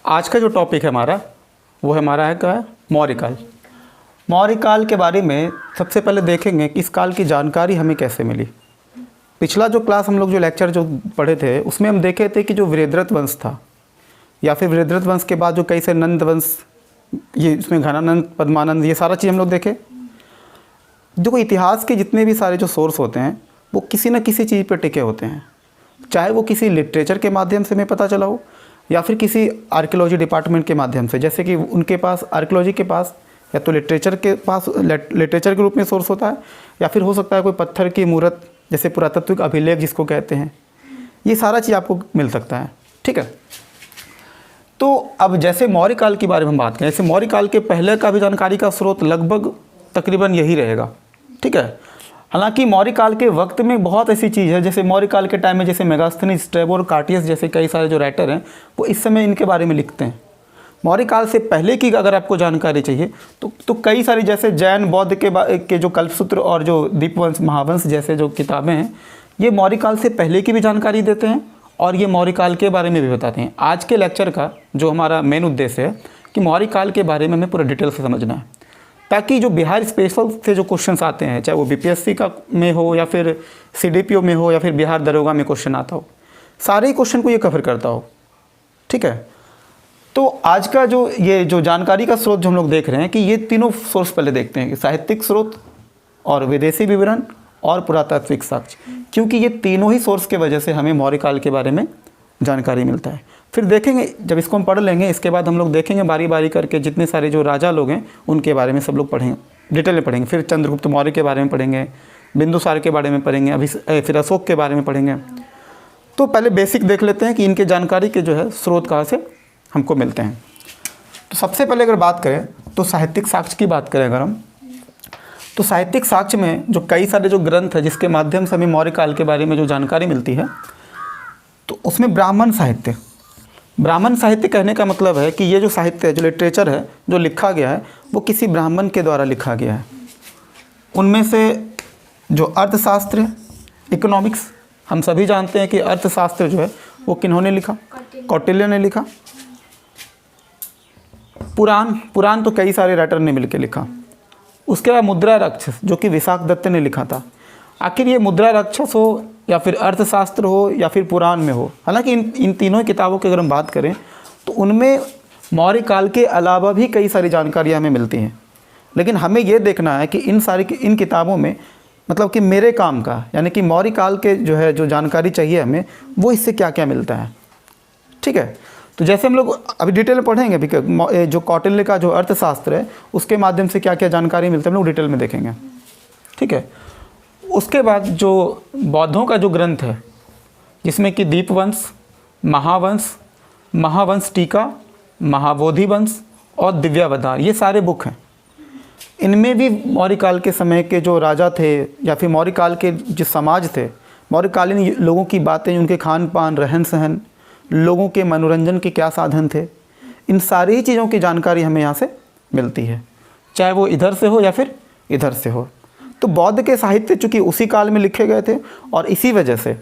आज का जो टॉपिक है हमारा वो है हमारा है क्या है, मौर्य काल। मौर्य काल के बारे में सबसे पहले देखेंगे कि इस काल की जानकारी हमें कैसे मिली। पिछला जो क्लास हम लोग जो लेक्चर जो पढ़े थे उसमें हम देखे थे कि जो वृहद्रथ वंश था या फिर वृहद्रथ वंश के बाद जो कई से नंद वंश, ये इसमें घनानंद, पद्मानंद, ये सारा चीज़ हम लोग देखे। जो इतिहास के जितने भी सारे जो सोर्स होते हैं वो किसी न किसी चीज़ पर टिके होते हैं, चाहे वो किसी लिटरेचर के माध्यम से हमें पता चला हो या फिर किसी आर्कियोलॉजी डिपार्टमेंट के माध्यम से। जैसे कि उनके पास आर्कियोलॉजी के पास या तो लिटरेचर के पास लिटरेचर के रूप में सोर्स होता है या फिर हो सकता है कोई पत्थर की मूर्त, जैसे पुरातात्विक अभिलेख जिसको कहते हैं, ये सारा चीज़ आपको मिल सकता है। ठीक है, तो अब जैसे मौर्य काल के बारे में हम बात करें, जैसे मौर्य काल के पहले का भी जानकारी का स्रोत लगभग तकरीबन यही रहेगा। ठीक है, हालांकि मौर्य काल के वक्त में बहुत ऐसी चीज़ है, जैसे मौर्य काल के टाइम में जैसे मेगास्थनीज, स्ट्रैबो और कार्टियस जैसे कई सारे जो राइटर हैं वो इस समय इनके बारे में लिखते हैं। मौर्य काल से पहले की अगर आपको जानकारी चाहिए तो कई सारी जैसे जैन बौद्ध के जो कल्पसूत्र और जो दीपवंश, महावंश जैसे जो किताबें हैं ये मौर्य काल से पहले की भी जानकारी देते हैं और ये मौर्य काल के बारे में भी बताते हैं। आज के लेक्चर का जो हमारा मेन उद्देश्य है कि मौर्य काल के बारे में हमें पूरा डिटेल से समझना है, ताकि जो बिहार स्पेशल से जो क्वेश्चंस आते हैं, चाहे वो बीपीएससी का में हो या फिर सीडीपीओ में हो या फिर बिहार दरोगा में क्वेश्चन आता हो, सारे ही क्वेश्चन को ये कवर करता हो। ठीक है, तो आज का जो जानकारी का स्रोत जो हम लोग देख रहे हैं कि ये तीनों सोर्स पहले देखते हैं कि साहित्यिक स्रोत और विदेशी विवरण और पुरातात्विक साक्ष्य, क्योंकि ये तीनों ही सोर्स के वजह से हमें मौर्य काल के बारे में जानकारी मिलता है। फिर देखेंगे, जब इसको हम पढ़ लेंगे इसके बाद हम लोग देखेंगे बारी बारी करके जितने सारे जो राजा लोग हैं उनके बारे में सब लोग पढ़ेंगे, डिटेल में पढ़ेंगे। फिर चंद्रगुप्त मौर्य के बारे में पढ़ेंगे, बिंदुसार के बारे में पढ़ेंगे, फिर अशोक के बारे में पढ़ेंगे। तो पहले बेसिक देख लेते हैं कि इनके जानकारी के जो है स्रोत कहाँ से हमको मिलते हैं। तो सबसे पहले अगर बात करें तो साहित्यिक साक्ष्य की बात करें अगर हम, तो साहित्यिक साक्ष्य में जो कई सारे जो ग्रंथ है जिसके माध्यम से हमें मौर्य काल के बारे में जो जानकारी मिलती है, तो उसमें ब्राह्मण साहित्य कहने का मतलब है कि ये जो साहित्य है, जो लिटरेचर है, जो लिखा गया है वो किसी ब्राह्मण के द्वारा लिखा गया है। उनमें से जो अर्थशास्त्र, इकोनॉमिक्स, हम सभी जानते हैं कि अर्थशास्त्र जो है वो किन्होंने लिखा, कौटिल्य ने लिखा। पुराण तो कई सारे राइटर ने मिलकर लिखा। उसके बाद मुद्रा राक्षस जो कि विशाख दत्त ने लिखा था। आखिर ये मुद्रा राक्षस हो या फिर अर्थशास्त्र हो या फिर पुराण में हो, हालांकि इन तीनों किताबों की अगर हम बात करें तो उनमें मौर्य काल के अलावा भी कई सारी जानकारियाँ हमें मिलती हैं। लेकिन हमें ये देखना है कि इन किताबों में मतलब कि मेरे काम का, यानी कि मौर्य काल के जो जानकारी चाहिए हमें, वो इससे क्या क्या मिलता है। ठीक है, तो जैसे हम लोग अभी डिटेल में पढ़ेंगे, अभी जो कौटिल्य का जो अर्थशास्त्र है उसके माध्यम से क्या क्या जानकारी मिलती है हम लोग डिटेल में देखेंगे। ठीक है, उसके बाद जो बौद्धों का जो ग्रंथ है जिसमें कि दीपवंश, महावंश टीका, महाबोधि वंश और दिव्यावतार, ये सारे बुक हैं। इनमें भी मौर्य काल के समय के जो राजा थे या फिर मौर्य काल के जो समाज थे, मौर्यकालीन लोगों की बातें, उनके खान पान, रहन सहन, लोगों के मनोरंजन के क्या साधन थे, इन सारी चीज़ों की जानकारी हमें यहाँ से मिलती है, चाहे वो इधर से हो या फिर इधर से हो। तो बौद्ध के साहित्य चूँकि उसी काल में लिखे गए थे और इसी वजह से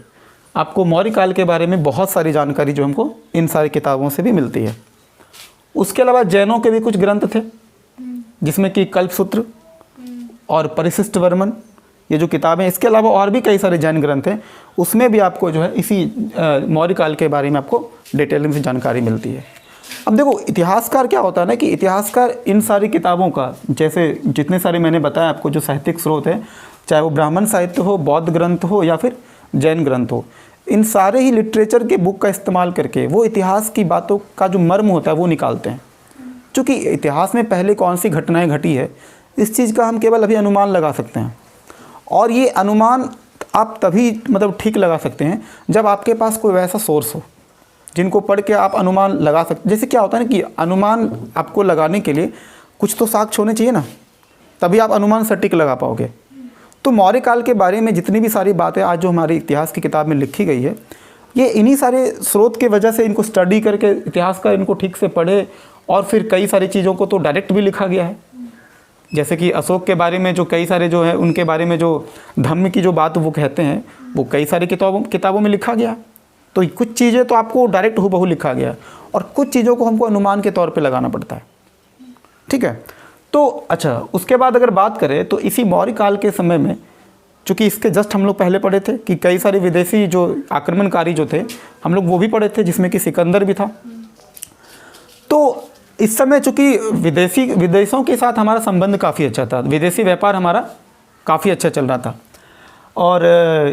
आपको मौर्य काल के बारे में बहुत सारी जानकारी जो हमको इन सारी किताबों से भी मिलती है। उसके अलावा जैनों के भी कुछ ग्रंथ थे जिसमें कि कल्पसूत्र और परिशिष्ट वर्मन, ये जो किताबें, इसके अलावा और भी कई सारे जैन ग्रंथ हैं, उसमें भी आपको जो है इसी मौर्य काल के बारे में आपको डिटेलिंग से जानकारी मिलती है। अब देखो, इतिहासकार क्या होता है ना कि इतिहासकार इन सारी किताबों का, जैसे जितने सारे मैंने बताया आपको जो साहित्यिक स्रोत है, चाहे वो ब्राह्मण साहित्य हो, बौद्ध ग्रंथ हो या फिर जैन ग्रंथ हो, इन सारे ही लिटरेचर के बुक का इस्तेमाल करके वो इतिहास की बातों का जो मर्म होता है वो निकालते हैं। क्योंकि इतिहास में पहले कौन सी घटनाएं घटी है इस चीज़ का हम केवल अभी अनुमान लगा सकते हैं, और ये अनुमान आप तभी मतलब ठीक लगा सकते हैं जब आपके पास कोई वैसा सोर्स हो जिनको पढ़ के आप अनुमान लगा सकते। जैसे क्या होता है ना कि अनुमान आपको लगाने के लिए कुछ तो साक्ष्य होने चाहिए ना, तभी आप अनुमान सटीक लगा पाओगे। तो मौर्य काल के बारे में जितनी भी सारी बातें आज जो हमारी इतिहास की किताब में लिखी गई है, ये इन्हीं सारे स्रोत के वजह से इनको स्टडी करके इतिहास का इनको ठीक से पढ़े, और फिर कई सारी चीज़ों को तो डायरेक्ट भी लिखा गया है। जैसे कि अशोक के बारे में जो कई सारे जो है उनके बारे में जो धम्म की जो बात वो कहते हैं वो कई सारी किताबों में लिखा गया। तो कुछ चीज़ें तो आपको डायरेक्ट हूबहू लिखा गया, और कुछ चीज़ों को हमको अनुमान के तौर पे लगाना पड़ता है। ठीक है, तो अच्छा, उसके बाद अगर बात करें तो इसी मौर्य काल के समय में, चूँकि इसके जस्ट हम लोग पहले पढ़े थे कि कई सारे विदेशी जो आक्रमणकारी जो थे हम लोग वो भी पढ़े थे, जिसमें कि सिकंदर भी था। तो इस समय चूँकि विदेशों के साथ हमारा संबंध काफ़ी अच्छा था, विदेशी व्यापार हमारा काफ़ी अच्छा चल रहा था, और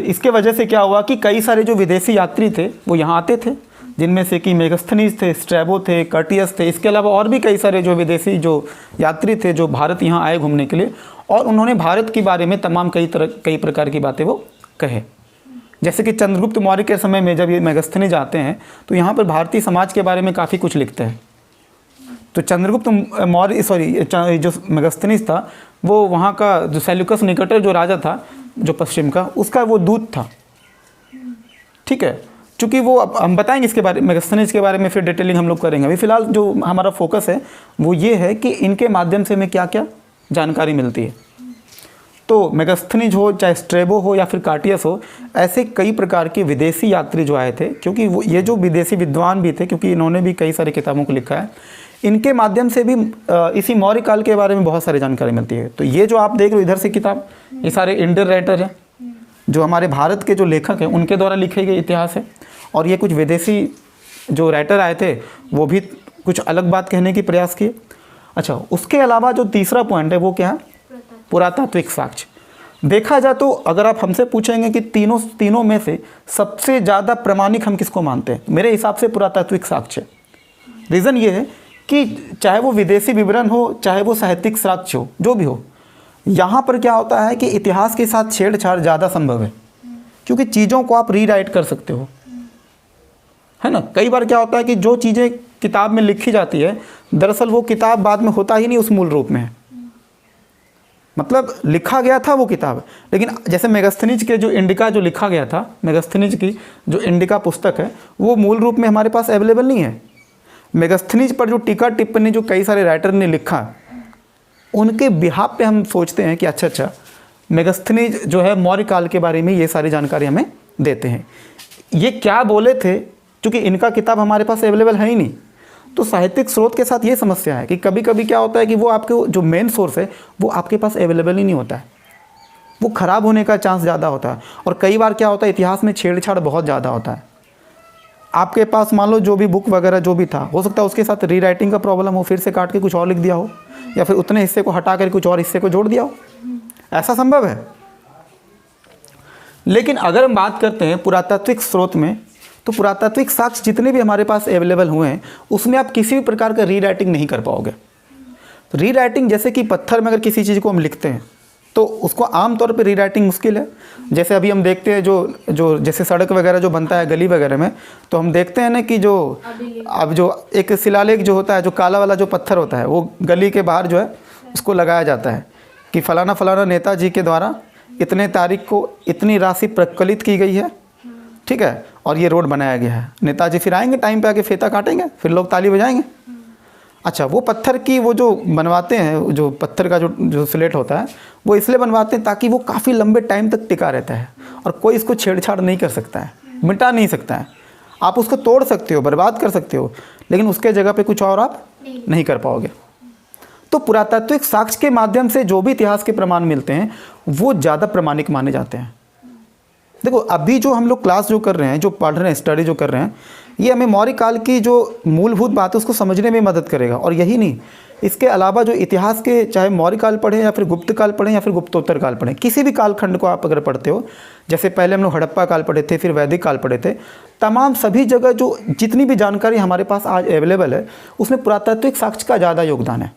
इसके वजह से क्या हुआ कि कई सारे जो विदेशी यात्री थे वो यहाँ आते थे, जिनमें से कि मेगास्थनीज थे, स्ट्रैबो थे, कर्टियस थे, इसके अलावा और भी कई सारे जो विदेशी जो यात्री थे जो भारत यहाँ आए घूमने के लिए, और उन्होंने भारत के बारे में तमाम कई प्रकार की बातें वो कहे। जैसे कि चंद्रगुप्त मौर्य के समय में जब ये मेगास्थनीज आते हैं तो यहाँ पर भारतीय समाज के बारे में काफ़ी कुछ लिखते हैं। तो चंद्रगुप्त मौर्य जो मेगास्थनीज था वो वहाँ का जो सेल्यूकस निकेटर जो राजा था जो पश्चिम का, उसका वो दूत था। ठीक है, चूँकि वो अब हम बताएंगे इसके बारे में, मेगास्थनीज के बारे में फिर डिटेलिंग हम लोग करेंगे। अभी फ़िलहाल जो हमारा फोकस है वो ये है कि इनके माध्यम से हमें क्या क्या जानकारी मिलती है। तो मेगास्थनीज हो, चाहे स्ट्रैबो हो या फिर कार्टियस हो, ऐसे कई प्रकार के विदेशी यात्री जो आए थे, क्योंकि वो ये जो विदेशी विद्वान भी थे, क्योंकि इन्होंने भी कई सारी किताबों को लिखा है, इनके माध्यम से भी इसी मौर्य काल के बारे में बहुत सारी जानकारी मिलती है। तो ये जो आप देख रहे हो इधर से किताब, ये सारे इंडियन राइटर हैं, जो हमारे भारत के जो लेखक हैं उनके द्वारा लिखे गए इतिहास है, और ये कुछ विदेशी जो राइटर आए थे वो भी कुछ अलग बात कहने की प्रयास किए। अच्छा, उसके अलावा जो तीसरा पॉइंट है वो क्या है? पुरातात्विक साक्ष्य। देखा जाए तो अगर आप हमसे पूछेंगे कि तीनों में से सबसे ज़्यादा प्रामाणिक हम किसको मानते हैं, मेरे हिसाब से पुरातात्विक साक्ष्य। रीज़न ये है कि चाहे वो विदेशी विवरण हो, चाहे वो साहित्यिक साक्ष्य हो, जो भी हो, यहाँ पर क्या होता है कि इतिहास के साथ छेड़छाड़ ज़्यादा संभव है, क्योंकि चीज़ों को आप रीराइट कर सकते हो, है ना। कई बार क्या होता है कि जो चीज़ें किताब में लिखी जाती है, दरअसल वो किताब बाद में होता ही नहीं उस मूल रूप में है, मतलब लिखा गया था वो किताब, लेकिन जैसे मेगास्थनीज के जो इंडिका जो लिखा गया था, मेगास्थनीज की जो इंडिका पुस्तक है वो मूल रूप में हमारे पास अवेलेबल नहीं है। मेगास्थनीज पर जो टीका टिप्पणी जो कई सारे राइटर ने लिखा, उनके बिहाफ पे हम सोचते हैं कि अच्छा मेगास्थनीज जो है मौर्य काल के बारे में ये सारी जानकारी हमें देते हैं। ये क्या बोले थे, क्योंकि इनका किताब हमारे पास अवेलेबल है ही नहीं, तो साहित्यिक स्रोत के साथ ये समस्या है कि कभी कभी क्या होता है कि वो आपके जो मेन सोर्स है वो आपके पास अवेलेबल ही नहीं होता है, वो ख़राब होने का चांस ज़्यादा होता है। और कई बार क्या होता है, इतिहास में छेड़छाड़ बहुत ज़्यादा होता है। आपके पास मान लो जो भी बुक वगैरह जो भी था, हो सकता है उसके साथ रीराइटिंग का प्रॉब्लम हो, फिर से काट के कुछ और लिख दिया हो, या फिर उतने हिस्से को हटा कर कुछ और हिस्से को जोड़ दिया हो, ऐसा संभव है। लेकिन अगर हम बात करते हैं पुरातात्विक स्रोत में, तो पुरातात्विक साक्ष्य जितने भी हमारे पास अवेलेबल हुए हैं उसमें आप किसी भी प्रकार का रीराइटिंग नहीं कर पाओगे। तो रीराइटिंग जैसे कि पत्थर में अगर किसी चीज़ को हम लिखते हैं तो उसको आमतौर पे रीराइटिंग मुश्किल है। जैसे अभी हम देखते हैं जो जैसे सड़क वगैरह जो बनता है गली वगैरह में, तो हम देखते हैं ना कि जो अब जो एक शिलालेख जो होता है, जो काला वाला जो पत्थर होता है, वो गली के बाहर जो है उसको लगाया जाता है कि फलाना फलाना नेताजी के द्वारा इतने तारीख को इतनी राशि प्रकलित की गई है, ठीक है, और ये रोड बनाया गया है। नेताजी फिर आएंगे टाइम पे आके फीता काटेंगे, फिर लोग ताली बजाएंगे। अच्छा, वो पत्थर की वो जो बनवाते हैं, जो पत्थर का जो स्लेट होता है वो इसलिए बनवाते हैं ताकि वो काफ़ी लंबे टाइम तक टिका रहता है और कोई इसको छेड़छाड़ नहीं कर सकता है, मिटा नहीं सकता है। आप उसको तोड़ सकते हो, बर्बाद कर सकते हो, लेकिन उसके जगह पे कुछ और आप नहीं कर पाओगे। तो पुरातात्विक साक्ष्य के माध्यम से जो भी इतिहास के प्रमाण मिलते हैं वो ज़्यादा प्रमाणिक माने जाते हैं। देखो, अभी जो हम लोग क्लास जो कर रहे हैं, जो पढ़ रहे हैं, स्टडी जो कर रहे हैं, ये हमें मौर्य काल की जो मूलभूत बात है उसको समझने में मदद करेगा। और यही नहीं, इसके अलावा जो इतिहास के चाहे मौर्य काल पढ़ें या फिर गुप्त काल पढ़ें या फिर गुप्तोत्तर काल पढ़ें, किसी भी कालखंड को आप अगर पढ़ते हो, जैसे पहले हम लोग हड़प्पा काल पढ़े थे, फिर वैदिक काल पढ़े थे, तमाम सभी जगह जो जितनी भी जानकारी हमारे पास आज अवेलेबल है उसमें पुरातात्विक साक्ष्य का ज़्यादा योगदान है।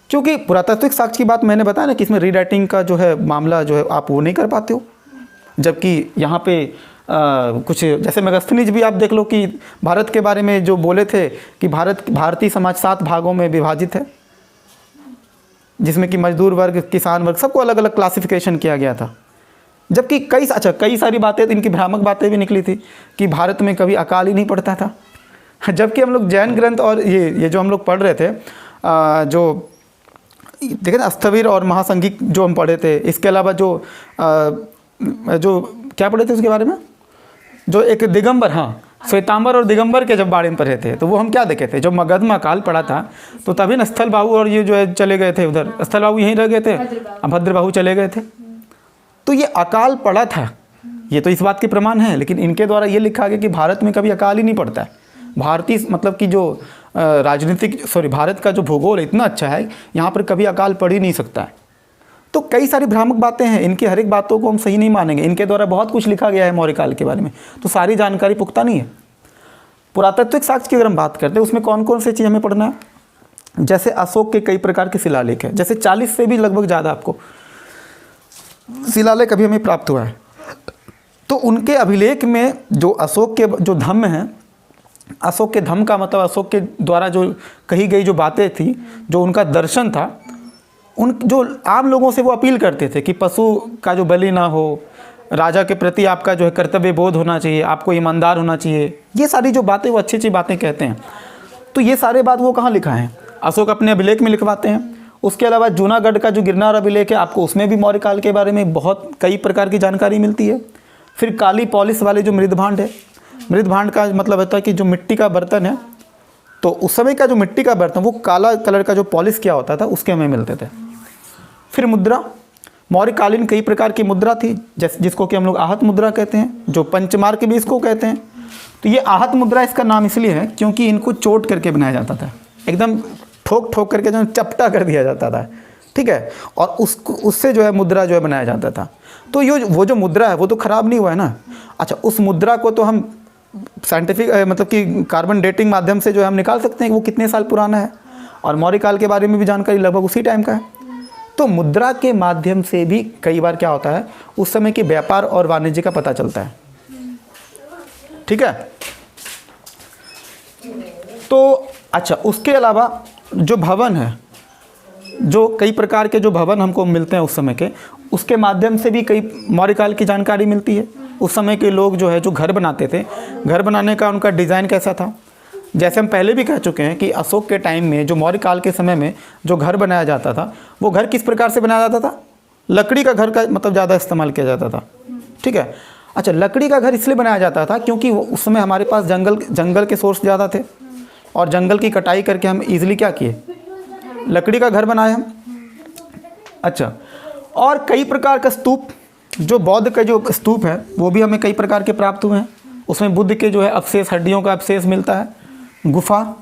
क्योंकि पुरातात्विक साक्ष्य की बात मैंने बताया ना कि इसमें रीराइटिंग का जो है मामला जो है आप वो नहीं कर पाते हो, जबकि यहाँ पे कुछ जैसे मेगास्थनीज भी आप देख लो कि भारत के बारे में जो बोले थे कि भारतीय समाज 7 भागों में विभाजित है, जिसमें कि मजदूर वर्ग, किसान वर्ग, सबको अलग अलग क्लासिफिकेशन किया गया था। जबकि कई सारी बातें, इनकी भ्रामक बातें भी निकली थी कि भारत में कभी अकाल ही नहीं पड़ता था। जबकि हम लोग जैन ग्रंथ और ये जो हम लोग पढ़ रहे थे, जो देखिए ना स्थविर और महासंगीत जो हम पढ़े थे, इसके अलावा जो क्या पढ़े थे उसके बारे में, जो एक दिगंबर, हाँ श्वेतांबर और दिगंबर के जब बारे में पढ़े थे तो वो हम क्या देखे थे, जब मगध में अकाल पड़ा था तो तभी न स्थल बाहु और ये जो है चले गए थे उधर, स्थल बाहु यहीं रह गए थे, अभद्र बाहु चले गए थे। तो ये अकाल पड़ा था, ये तो इस बात के प्रमाण है। लेकिन इनके द्वारा ये लिखा गया कि भारत में कभी अकाल ही नहीं पड़ता है। भारतीय मतलब कि जो भारत का जो भूगोल इतना अच्छा है, यहाँ पर कभी अकाल पड़ ही नहीं सकता है। तो कई सारी भ्रामक बातें हैं, इनकी हर एक बातों को हम सही नहीं मानेंगे। इनके द्वारा बहुत कुछ लिखा गया है मौर्य काल के बारे में, तो सारी जानकारी पुख्ता नहीं है। पुरातात्विक साक्ष्य की अगर हम बात करते हैं उसमें कौन कौन सी चीज़ हमें पढ़ना है, जैसे अशोक के कई प्रकार के शिलालेख है, जैसे 40 से भी लगभग ज़्यादा आपको शिलालेख अभी हमें प्राप्त हुआ है। तो उनके अभिलेख में जो अशोक के जो धम्म हैं, अशोक के धम्म का मतलब अशोक के द्वारा जो कही गई जो बातें थी, जो उनका दर्शन था, उन जो आम लोगों से वो अपील करते थे कि पशु का जो बलि ना हो, राजा के प्रति आपका जो है कर्तव्य बोध होना चाहिए, आपको ईमानदार होना चाहिए, ये सारी जो बातें वो अच्छी अच्छी बातें कहते हैं। तो ये सारे बात वो कहाँ लिखा है, अशोक अपने अभिलेख में लिखवाते हैं। उसके अलावा जूनागढ़ का जो गिरनार अभिलेख है, आपको उसमें भी मौर्य काल के बारे में बहुत कई प्रकार की जानकारी मिलती है। फिर काली पॉलिश वाले जो मृदभांड है, मृदभांड का मतलब होता है कि जो मिट्टी का बर्तन है, तो उस समय का जो मिट्टी का बर्तन वो काला कलर का जो पॉलिश किया होता था उसके हमें मिलते थे। फिर मुद्रा, मौर्यकालीन कई प्रकार की मुद्रा थी, जिसको कि हम लोग आहत मुद्रा कहते हैं, जो पंचमार्क भी इसको कहते हैं। तो ये आहत मुद्रा इसका नाम इसलिए है क्योंकि इनको चोट करके बनाया जाता था, एकदम ठोक ठोक करके जो चपटा कर दिया जाता था, ठीक है, और उससे जो है मुद्रा जो है बनाया जाता था। तो ये वो जो मुद्रा है वो तो ख़राब नहीं हुआ है ना। अच्छा, उस मुद्रा को तो हम साइंटिफिक मतलब कि कार्बन डेटिंग माध्यम से जो है हम निकाल सकते हैं कि वो कितने साल पुराना है, और मौर्य काल के बारे में भी जानकारी लगभग उसी टाइम का है। तो मुद्रा के माध्यम से भी कई बार क्या होता है, उस समय के व्यापार और वाणिज्य का पता चलता है, ठीक है। तो अच्छा, उसके अलावा जो भवन है, जो कई प्रकार के जो भवन हमको मिलते हैं उस समय के, उसके माध्यम से भी कई मौर्य काल की जानकारी मिलती है। उस समय के लोग जो है जो घर बनाते थे, घर बनाने का उनका डिज़ाइन कैसा था। जैसे हम पहले भी कह चुके हैं कि अशोक के टाइम में जो मौर्य काल के समय में जो घर बनाया जाता था, वो घर किस प्रकार से बनाया जाता था, लकड़ी का घर का मतलब ज़्यादा इस्तेमाल किया जाता था, ठीक है। अच्छा, लकड़ी का घर इसलिए बनाया जाता था क्योंकि उस समय हमारे पास जंगल के सोर्स ज़्यादा थे, और जंगल की कटाई करके हम ईजिली क्या किए, लकड़ी का घर बनाए हम। अच्छा, और कई प्रकार का स्तूप, जो बौद्ध का जो स्तूप है वो भी हमें कई प्रकार के प्राप्त हुए हैं। उसमें बुद्ध के जो है अवशेष, हड्डियों का अवशेष मिलता है। गुफा,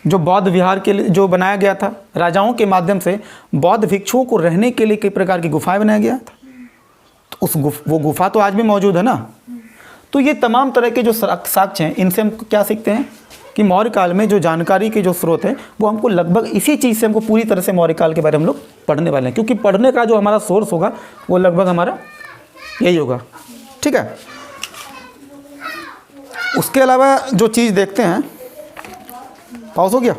जो बौद्ध विहार के लिए जो बनाया गया था, राजाओं के माध्यम से बौद्ध भिक्षुओं को रहने के लिए कई प्रकार की गुफाएं बनाया गया था। तो वो गुफा तो आज भी मौजूद है ना। तो ये तमाम तरह के जो साक्ष्य हैं, इनसे हम क्या सीखते हैं कि मौर्य काल में जो जानकारी के जो स्रोत है वो हमको लगभग इसी चीज़ से हमको पूरी तरह से मौर्य काल के बारे में हम लोग पढ़ने वाले हैं, क्योंकि पढ़ने का जो हमारा सोर्स होगा वो लगभग हमारा यही होगा, ठीक है। उसके अलावा जो चीज़ देखते हैं, पॉज हो गया,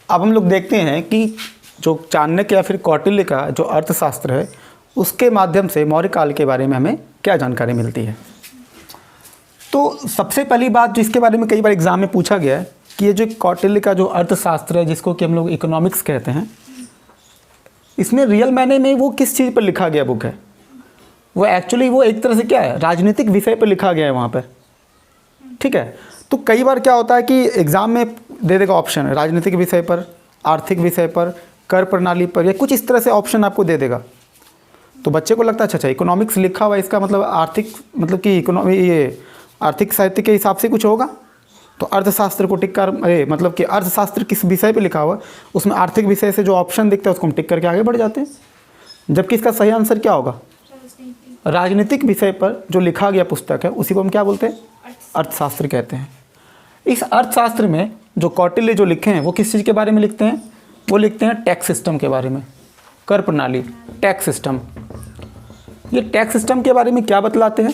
अब हम लोग देखते हैं कि जो चाणक्य या फिर कौटिल्य का जो अर्थशास्त्र है, उसके माध्यम से मौर्य काल के बारे में हमें क्या जानकारी मिलती है। तो सबसे पहली बात जो इसके बारे में कई बार एग्जाम में पूछा गया है कि ये जो कौटिल्य का जो अर्थशास्त्र है, जिसको कि हम लोग इकोनॉमिक्स कहते हैं, इसमें रियल मायने में वो किस चीज़ पर लिखा गया बुक है, वो एक्चुअली वो एक तरह से क्या है, राजनीतिक विषय पर लिखा गया है वहाँ पर, ठीक है। तो कई बार क्या होता है कि एग्ज़ाम में दे देगा ऑप्शन, राजनीतिक विषय पर, आर्थिक विषय पर, कर प्रणाली पर, या कुछ इस तरह से ऑप्शन आपको दे देगा। तो बच्चे को लगता है अच्छा इकोनॉमिक्स लिखा हुआ है, इसका मतलब आर्थिक, मतलब कि ये आर्थिक साहित्य के हिसाब से कुछ होगा। तो अर्थशास्त्र को टिक कर, मतलब कि अर्थशास्त्र किस विषय पे लिखा हुआ, उसमें आर्थिक विषय से जो ऑप्शन दिखता है उसको हम टिक करके आगे बढ़ जाते हैं, जबकि इसका सही आंसर क्या होगा, राजनीतिक विषय पर जो लिखा गया पुस्तक है उसी को हम क्या बोलते हैं, अर्थशास्त्र कहते हैं। इस अर्थशास्त्र में जो कौटिल्य जो लिखे हैं वो किस चीज़ के बारे में लिखते हैं, वो लिखते हैं टैक्स सिस्टम के बारे में, कर प्रणाली, टैक्स सिस्टम। ये टैक्स सिस्टम के बारे में क्या बतलाते हैं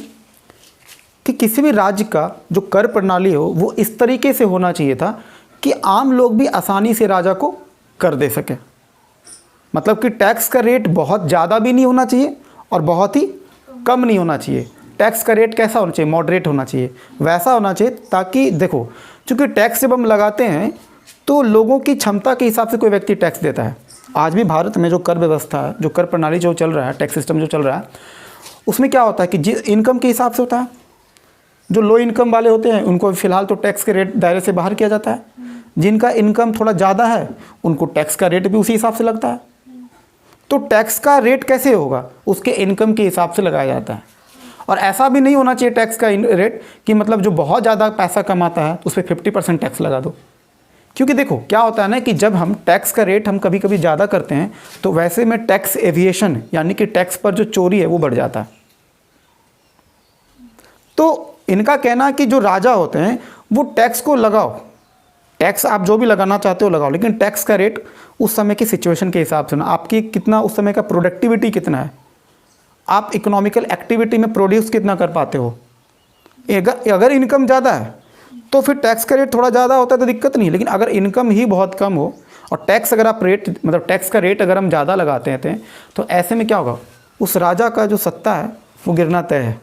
कि किसी भी राज्य का जो कर प्रणाली हो वो इस तरीके से होना चाहिए था कि आम लोग भी आसानी से राजा को कर दे सके। मतलब कि टैक्स का रेट बहुत ज़्यादा भी नहीं होना चाहिए और बहुत ही कम नहीं होना चाहिए। टैक्स का रेट कैसा होना चाहिए, मॉडरेट होना चाहिए, वैसा होना चाहिए ताकि देखो, चूँकि टैक्स जब हम लगाते हैं तो लोगों की क्षमता के हिसाब से कोई व्यक्ति टैक्स देता है। आज भी भारत में जो कर व्यवस्था है, जो कर प्रणाली जो चल रहा है, टैक्स सिस्टम जो चल रहा है, उसमें क्या होता है कि जिस इनकम के हिसाब से होता है, जो लो इनकम वाले होते हैं उनको फ़िलहाल तो टैक्स के रेट दायरे से बाहर किया जाता है, जिनका इनकम थोड़ा ज़्यादा है उनको टैक्स का रेट भी उसी हिसाब से लगता है। तो टैक्स का रेट कैसे होगा, उसके इनकम के हिसाब से लगाया जाता है। और ऐसा भी नहीं होना चाहिए टैक्स का रेट कि मतलब जो बहुत ज़्यादा पैसा कमाता है उस पर 50% टैक्स लगा दो। क्योंकि देखो क्या होता है ना कि जब हम टैक्स का रेट हम कभी कभी ज़्यादा करते हैं तो वैसे में टैक्स एविएशन यानी कि टैक्स पर जो चोरी है वो बढ़ जाता है। तो इनका कहना है कि जो राजा होते हैं वो टैक्स को लगाओ, टैक्स आप जो भी लगाना चाहते हो लगाओ, लेकिन टैक्स का रेट उस समय की सिचुएशन के हिसाब से ना, आपकी कितना उस समय का प्रोडक्टिविटी कितना है, आप इकोनॉमिकल एक्टिविटी में प्रोड्यूस कितना कर पाते हो। अगर इनकम ज़्यादा है तो फिर टैक्स का रेट थोड़ा ज़्यादा होता है तो दिक्कत नहीं, लेकिन अगर इनकम ही बहुत कम हो और टैक्स अगर आप रेट मतलब टैक्स का रेट अगर हम ज़्यादा लगाते हैं तो ऐसे में क्या होगा, उस राजा का जो सत्ता है वो गिरना तय है।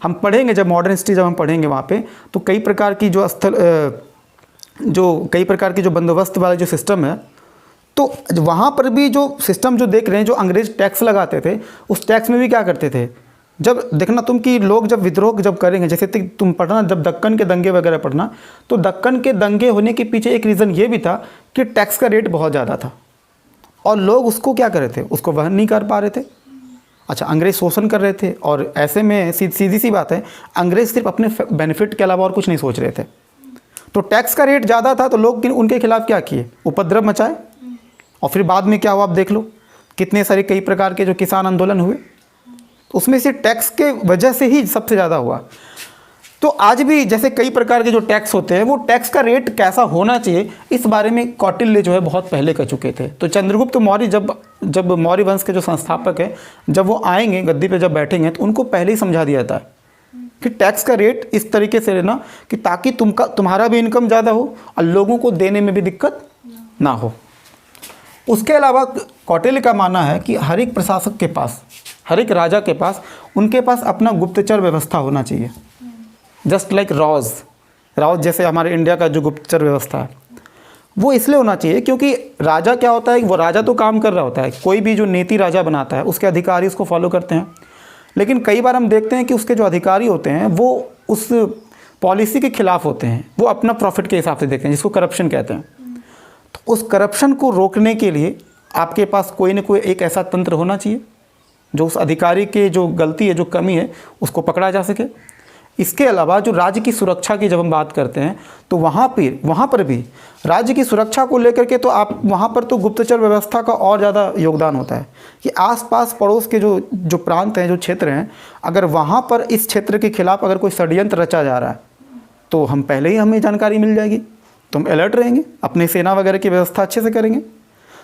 हम पढ़ेंगे जब मॉडर्न हिस्ट्री जब हम पढ़ेंगे वहाँ पे तो कई प्रकार की जो बंदोबस्त वाला जो सिस्टम है, तो वहाँ पर भी जो सिस्टम जो देख रहे हैं, जो अंग्रेज टैक्स लगाते थे उस टैक्स में भी क्या करते थे, जब देखना तुम कि लोग जब विद्रोह जब करेंगे, जैसे तुम पढ़ना जब दक्कन के दंगे वगैरह पढ़ना, तो दक्कन के दंगे होने के पीछे एक रीज़न ये भी था कि टैक्स का रेट बहुत ज़्यादा था और लोग उसको क्या कर रहे थे, उसको वहन नहीं कर पा रहे थे। अच्छा, अंग्रेज शोषण कर रहे थे और ऐसे में सीधी सी बात है, अंग्रेज सिर्फ अपने बेनिफिट के अलावा और कुछ नहीं सोच रहे थे। तो टैक्स का रेट ज़्यादा था तो लोग उनके खिलाफ क्या किए, उपद्रव मचाए, और फिर बाद में क्या हुआ आप देख लो, कितने सारे कई प्रकार के जो किसान आंदोलन हुए, उसमें से टैक्स के वजह से ही सबसे ज़्यादा हुआ। तो आज भी जैसे कई प्रकार के जो टैक्स होते हैं वो टैक्स का रेट कैसा होना चाहिए इस बारे में कौटिल्य जो है बहुत पहले कर चुके थे। तो चंद्रगुप्त मौर्य जब मौर्य वंश के जो संस्थापक हैं जब वो आएंगे गद्दी पे जब बैठेंगे तो उनको पहले ही समझा दिया था कि टैक्स का रेट इस तरीके से लेना कि ताकि तुम्हारा भी इनकम ज़्यादा हो और लोगों को देने में भी दिक्कत ना हो। उसके अलावा कौटिल्य का मानना है कि हर एक प्रशासक के पास, हर एक राजा के पास, उनके पास अपना गुप्तचर व्यवस्था होना चाहिए। जस्ट लाइक रॉज जैसे हमारे इंडिया का जो गुप्तचर व्यवस्था है वो इसलिए होना चाहिए क्योंकि राजा क्या होता है, वो राजा तो काम कर रहा होता है, कोई भी जो नीति राजा बनाता है उसके अधिकारी उसको फॉलो करते हैं, लेकिन कई बार हम देखते हैं कि उसके जो अधिकारी होते हैं वो उस पॉलिसी के खिलाफ होते हैं, वो अपना प्रॉफिट के हिसाब से देखते हैं, जिसको करप्शन कहते हैं। तो उस करप्शन को रोकने के लिए आपके पास कोई ना कोई एक ऐसा तंत्र होना चाहिए जो उस अधिकारी के जो गलती है, जो कमी है, उसको पकड़ा जा सके। इसके अलावा जो राज्य की सुरक्षा की जब हम बात करते हैं तो वहाँ पर भी राज्य की सुरक्षा को लेकर के तो आप वहाँ पर तो गुप्तचर व्यवस्था का और ज़्यादा योगदान होता है कि आसपास पड़ोस के जो प्रांत हैं, जो क्षेत्र हैं, अगर वहाँ पर इस क्षेत्र के खिलाफ अगर कोई षड्यंत्र रचा जा रहा है तो हम पहले ही हमें जानकारी मिल जाएगी, तो हम अलर्ट रहेंगे, अपनी सेना वगैरह की व्यवस्था अच्छे से करेंगे।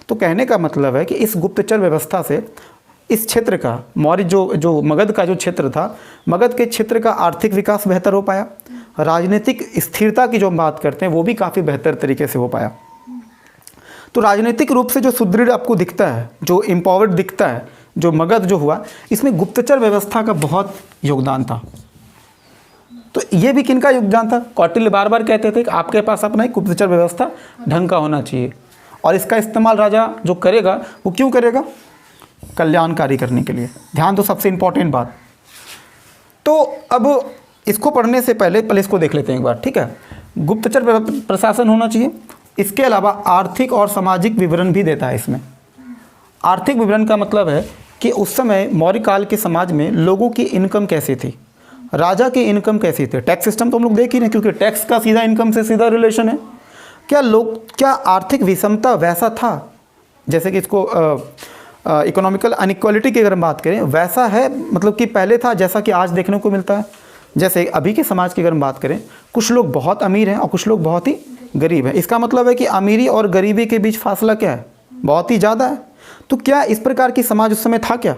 तो कहने का मतलब है कि इस गुप्तचर व्यवस्था से इस क्षेत्र का मौर्य जो मगध का जो क्षेत्र था, मगध के क्षेत्र का आर्थिक विकास बेहतर हो पाया, राजनीतिक स्थिरता की जो हम बात करते हैं वो भी काफ़ी बेहतर तरीके से हो पाया। तो राजनीतिक रूप से जो सुदृढ़ आपको दिखता है, जो एम्पावर्ड दिखता है, जो मगध जो हुआ, इसमें गुप्तचर व्यवस्था का बहुत योगदान था। तो ये भी किनका योगदान था? कौटिल्य बार बार कहते थे कि आपके पास अपना एक गुप्तचर व्यवस्था ढंग का होना चाहिए और इसका इस्तेमाल राजा जो करेगा वो क्यों करेगा? कल्याणकारी करने के लिए। ध्यान दो, सबसे इंपॉर्टेंट बात। तो अब इसको पढ़ने से पहले इसको देख लेते हैं एक बार, ठीक है। गुप्तचर प्रशासन होना चाहिए, इसके अलावा आर्थिक और सामाजिक विवरण भी देता है इसमें। आर्थिक विवरण का मतलब है कि उस समय मौर्य काल के समाज में लोगों की इनकम कैसी थी, राजा की इनकम कैसी थी। टैक्स सिस्टम तो हम लोग देख ही रहे हैं क्योंकि टैक्स का सीधा इनकम से सीधा रिलेशन है। क्या आर्थिक विषमता वैसा था जैसे कि इसको इकोनॉमिकल अनइक्वालिटी की अगर हम बात करें वैसा है, मतलब कि पहले था जैसा कि आज देखने को मिलता है। जैसे अभी के समाज की अगर हम बात करें, कुछ लोग बहुत अमीर हैं और कुछ लोग बहुत ही गरीब हैं। इसका मतलब है कि अमीरी और गरीबी के बीच फासला क्या है? बहुत ही ज़्यादा है। तो क्या इस प्रकार की समाज उस समय था क्या?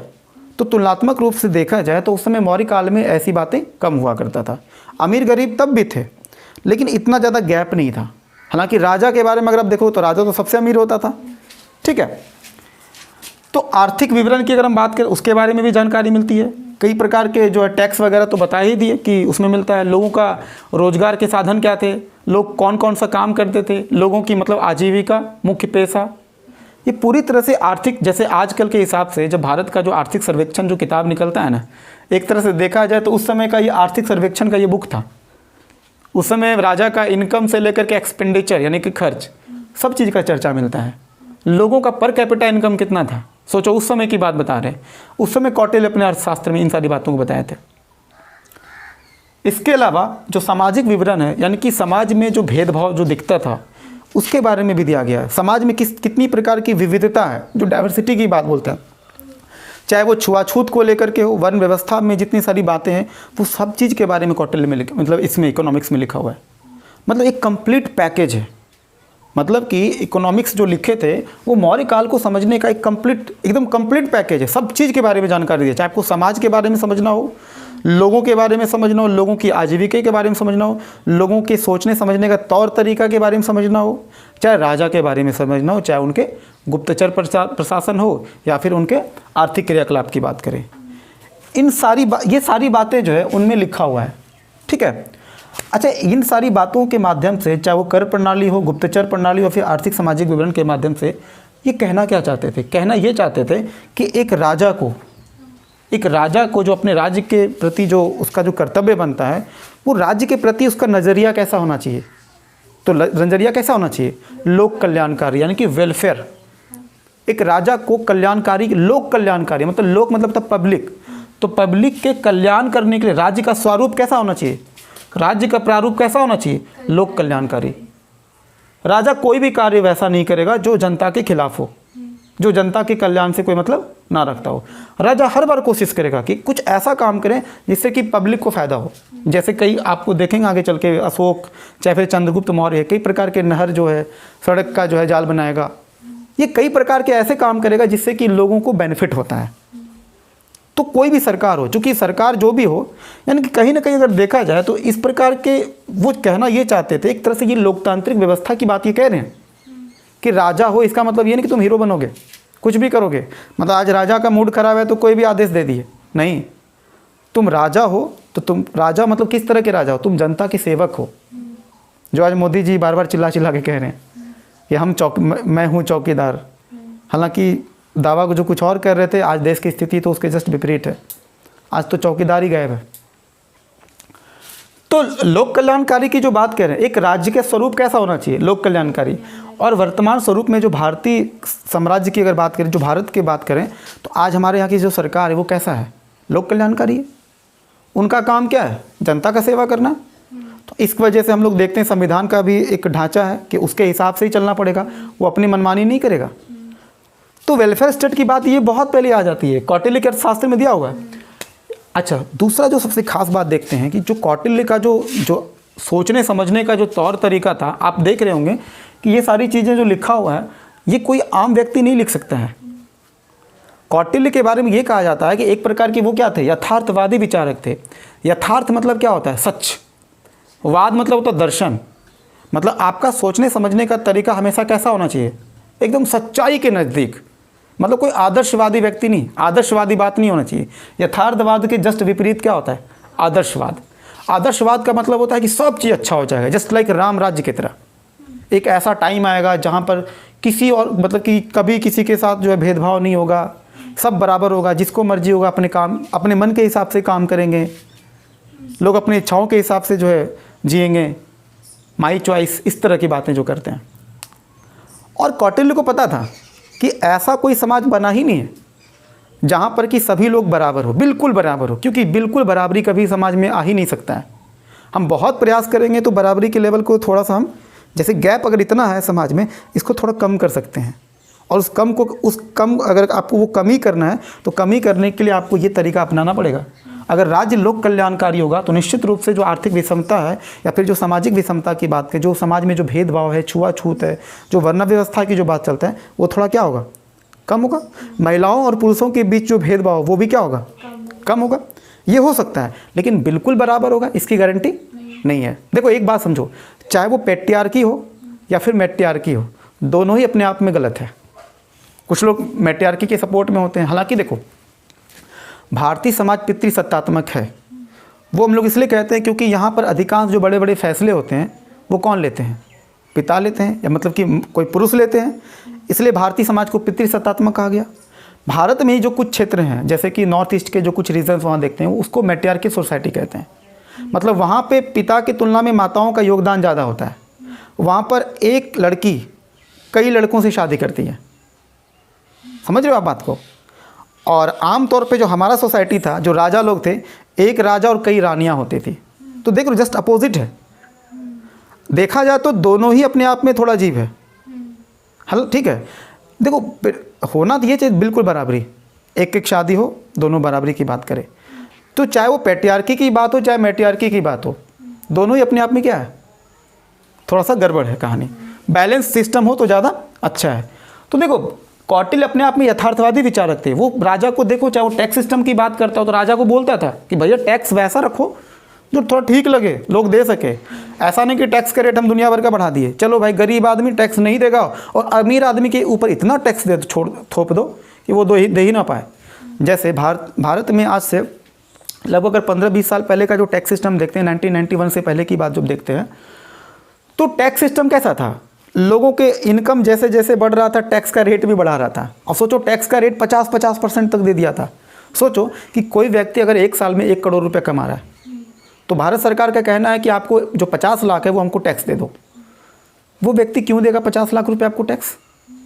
तो तुलनात्मक रूप से देखा जाए तो उस समय मौर्य काल में ऐसी बातें कम हुआ करता था। अमीर गरीब तब भी थे लेकिन इतना ज़्यादा गैप नहीं था। हालांकि राजा के बारे में अगर आप देखो तो राजा तो सबसे अमीर होता था, ठीक है। तो आर्थिक विवरण की अगर हम बात करें उसके बारे में भी जानकारी मिलती है। कई प्रकार के जो है टैक्स वगैरह तो बता ही दिए कि उसमें मिलता है। लोगों का रोजगार के साधन क्या थे, लोग कौन कौन सा काम करते थे, लोगों की मतलब आजीविका, मुख्य पेशा, ये पूरी तरह से आर्थिक, जैसे आजकल के हिसाब से जब भारत का जो आर्थिक सर्वेक्षण जो किताब निकलता है ना, एक तरह से देखा जाए तो उस समय का ये आर्थिक सर्वेक्षण का ये बुक था। उस समय राजा का इनकम से लेकर के एक्सपेंडिचर यानी कि खर्च, सब चीज़ का चर्चा मिलता है। लोगों का पर कैपिटा इनकम कितना था, सोचो उस समय की बात बता रहे हैं। उस समय कौटिल्य अपने अर्थशास्त्र में इन सारी बातों को बताए थे। इसके अलावा जो सामाजिक विवरण है, यानी कि समाज में जो भेदभाव जो दिखता था उसके बारे में भी दिया गया है। समाज में कितनी प्रकार की विविधता है, जो डाइवर्सिटी की बात बोलते हैं, चाहे वो छुआछूत को लेकर के हो, वर्ण व्यवस्था में जितनी सारी बातें हैं, वो सब चीज़ के बारे में कौटिल्य में मतलब इसमें इकोनॉमिक्स में लिखा हुआ है। मतलब एक कंप्लीट पैकेज है। मतलब कि इकोनॉमिक्स जो लिखे थे वो मौर्य काल को समझने का एक एकदम कंप्लीट पैकेज है। सब चीज़ के बारे में जानकारी दी, चाहे आपको समाज के बारे में समझना हो, लोगों के बारे में समझना हो, लोगों की आजीविका के बारे में समझना हो, लोगों के सोचने समझने का तौर तरीका के बारे में समझना हो, चाहे राजा के बारे में समझना हो, चाहे उनके गुप्तचर प्रशासन हो या फिर उनके आर्थिक क्रियाकलाप की बात करें। ये सारी बातें जो है उनमें लिखा हुआ है, ठीक है। अच्छा, इन सारी बातों के माध्यम से, चाहे वो कर प्रणाली हो, गुप्तचर प्रणाली हो, फिर आर्थिक सामाजिक विवरण के माध्यम से, ये कहना क्या चाहते थे? कहना ये चाहते थे कि एक राजा को जो अपने राज्य के प्रति जो उसका जो कर्तव्य बनता है, वो राज्य के प्रति उसका नज़रिया कैसा होना चाहिए। तो नज़रिया कैसा होना चाहिए? लोक कल्याणकारी, यानी कि वेलफेयर। एक राजा को कल्याणकारी, लोक कल्याणकारी, मतलब लोक मतलब तब पब्लिक, तो पब्लिक के कल्याण करने के लिए राज्य का स्वरूप कैसा होना चाहिए, राज्य का प्रारूप कैसा होना चाहिए? लोक कल्याणकारी। राजा कोई भी कार्य वैसा नहीं करेगा जो जनता के खिलाफ हो, जो जनता के कल्याण से कोई मतलब ना रखता हो। राजा हर बार कोशिश करेगा कि कुछ ऐसा काम करें जिससे कि पब्लिक को फ़ायदा हो। जैसे कई आपको देखेंगे आगे चल के, अशोक चाहे फिर चंद्रगुप्त मौर्य, कई प्रकार के नहर जो है, सड़क का जो है जाल बनाएगा, ये कई प्रकार के ऐसे काम करेगा जिससे कि लोगों को बेनिफिट होता है। तो कोई भी सरकार हो, चूँकि सरकार जो भी हो, यानी कि कहीं ना कहीं अगर देखा जाए तो इस प्रकार के वो कहना ये चाहते थे, एक तरह से ये लोकतांत्रिक व्यवस्था की बात ये कह रहे हैं कि राजा हो, इसका मतलब ये नहीं कि तुम हीरो बनोगे, कुछ भी करोगे। मतलब आज राजा का मूड खराब है तो कोई भी आदेश दे दिए, नहीं। तुम राजा हो तो तुम राजा मतलब किस तरह के राजा हो? तुम जनता के सेवक हो। जो आज मोदी जी बार बार चिल्ला चिल्ला के कह रहे हैं कि मैं हूँ चौकीदार, हालांकि दावा को जो कुछ और कर रहे थे, आज देश की स्थिति तो उसके जस्ट विपरीत है। आज तो चौकीदार ही गायब है। तो लोक कल्याणकारी की जो बात कर रहे हैं, एक राज्य का स्वरूप कैसा होना चाहिए? लोक कल्याणकारी। और वर्तमान स्वरूप में जो भारतीय साम्राज्य की अगर बात करें, जो भारत की बात करें, तो आज हमारे यहाँ की जो सरकार है वो कैसा है? लोक कल्याणकारी है। उनका काम क्या है? जनता का सेवा करना। तो इस वजह से हम लोग देखते हैं संविधान का भी एक ढांचा है कि उसके हिसाब से ही चलना पड़ेगा, वो अपनी मनमानी नहीं करेगा। तो वेलफेयर स्टेट की बात ये बहुत पहले आ जाती है, कौटिल्य के अर्थशास्त्र में दिया हुआ है। अच्छा, दूसरा जो सबसे खास बात देखते हैं कि जो कौटिल्य का जो सोचने समझने का जो तौर तरीका था, आप देख रहे होंगे कि ये सारी चीज़ें जो लिखा हुआ है ये कोई आम व्यक्ति नहीं लिख सकता है। कौटिल्य के बारे में ये कहा जाता है कि एक प्रकार के वो क्या थे? यथार्थवादी विचारक थे। यथार्थ मतलब क्या होता है? सच। वाद मतलब होता है दर्शन। मतलब आपका सोचने समझने का तरीका हमेशा कैसा होना चाहिए? एकदम सच्चाई के नज़दीक। मतलब कोई आदर्शवादी व्यक्ति नहीं, आदर्शवादी बात नहीं होना चाहिए। यथार्थवाद के जस्ट विपरीत क्या होता है? आदर्शवाद। आदर्शवाद का मतलब होता है कि सब चीज़ अच्छा हो जाएगा, जस्ट लाइक राम राज्य की तरह। एक ऐसा टाइम आएगा जहाँ पर किसी और मतलब कि कभी किसी के साथ जो है भेदभाव नहीं होगा, सब बराबर होगा, जिसको मर्जी होगा अपने काम अपने मन के हिसाब से काम करेंगे, लोग अपनी इच्छाओं के हिसाब से जो है जिएंगे, माई चॉइस, इस तरह की बातें जो करते हैं। और कौटिल्य को पता था कि ऐसा कोई समाज बना ही नहीं है जहाँ पर कि सभी लोग बराबर हो, बिल्कुल बराबर हो, क्योंकि बिल्कुल बराबरी कभी समाज में आ ही नहीं सकता है। हम बहुत प्रयास करेंगे तो बराबरी के लेवल को थोड़ा सा हम, जैसे गैप अगर इतना है समाज में, इसको थोड़ा कम कर सकते हैं। और उस कम अगर आपको वो कमी करना है तो कमी करने के लिए आपको ये तरीका अपनाना पड़ेगा। अगर राज्य लोक कल्याणकारी होगा तो निश्चित रूप से जो आर्थिक विषमता है या फिर जो सामाजिक विषमता की बात करें, जो समाज में जो भेदभाव है, छुआछूत है, जो वर्ण व्यवस्था की जो बात चलता है, वो थोड़ा क्या होगा? कम होगा। महिलाओं और पुरुषों के बीच जो भेदभाव वो भी क्या होगा? कम होगा। ये हो सकता है, लेकिन बिल्कुल बराबर होगा इसकी गारंटी नहीं है। देखो एक बात समझो, चाहे वो पैट्रियार्की हो या फिर मैट्रियार्की हो, दोनों ही अपने आप में गलत है। कुछ लोग मैट्रियार्की के सपोर्ट में होते हैं। हालांकि देखो, भारतीय समाज पितृसत्तात्मक है। वो हम लोग इसलिए कहते हैं क्योंकि यहाँ पर अधिकांश जो बड़े बड़े फैसले होते हैं वो कौन लेते हैं? पिता लेते हैं, या मतलब कि कोई पुरुष लेते हैं। इसलिए भारतीय समाज को पितृसत्तात्मक कहा गया। भारत में ही जो कुछ क्षेत्र हैं, जैसे कि नॉर्थ ईस्ट के जो कुछ रीजन्स वहाँ देखते हैं, उसको मैट्रियार्की सोसाइटी कहते हैं। मतलब वहाँ पे पिता की तुलना में माताओं का योगदान ज़्यादा होता है। वहाँ पर एक लड़की कई लड़कों से शादी करती है, समझ रहे हो आप बात को। और आम तौर पे जो हमारा सोसाइटी था, जो राजा लोग थे, एक राजा और कई रानियाँ होती थी। तो देखो जस्ट अपोजिट है। देखा जाए तो दोनों ही अपने आप में थोड़ा अजीब है। हल ठीक है, देखो होना तो ये चाहिए बिल्कुल बराबरी, एक एक शादी हो, दोनों बराबरी की बात करें। तो चाहे वो पैट्रियार्की की बात हो चाहे मैट्रियार्की की बात हो, दोनों ही अपने आप में क्या है, थोड़ा सा गड़बड़ है कहानी। बैलेंस सिस्टम हो तो ज़्यादा अच्छा है। तो देखो कौटिल्य अपने आप में यथार्थवादी विचारक थे। वो राजा को देखो, चाहे वो टैक्स सिस्टम की बात करता हो तो राजा को बोलता था कि भैया टैक्स वैसा रखो जो थोड़ा ठीक लगे, लोग दे सके। ऐसा नहीं कि टैक्स का रेट हम दुनिया भर का बढ़ा दिए, चलो भाई गरीब आदमी टैक्स नहीं देगा और अमीर आदमी के ऊपर इतना टैक्स दे थोप दो कि वो दे ही ना पाए। जैसे भारत में आज से लगभग अगर 15-20 साल पहले का जो टैक्स सिस्टम देखते हैं, 1991 से पहले की बात जब देखते हैं, तो टैक्स सिस्टम कैसा था, लोगों के इनकम जैसे जैसे बढ़ रहा था टैक्स का रेट भी बढ़ा रहा था। और सोचो टैक्स का रेट 50% तक दे दिया था। सोचो कि कोई व्यक्ति अगर एक साल में 1 करोड़ रुपये कमा रहा है, तो भारत सरकार का कहना है कि आपको जो 50 लाख है वो हमको टैक्स दे दो। वो व्यक्ति क्यों देगा 50 लाख रुपये आपको टैक्स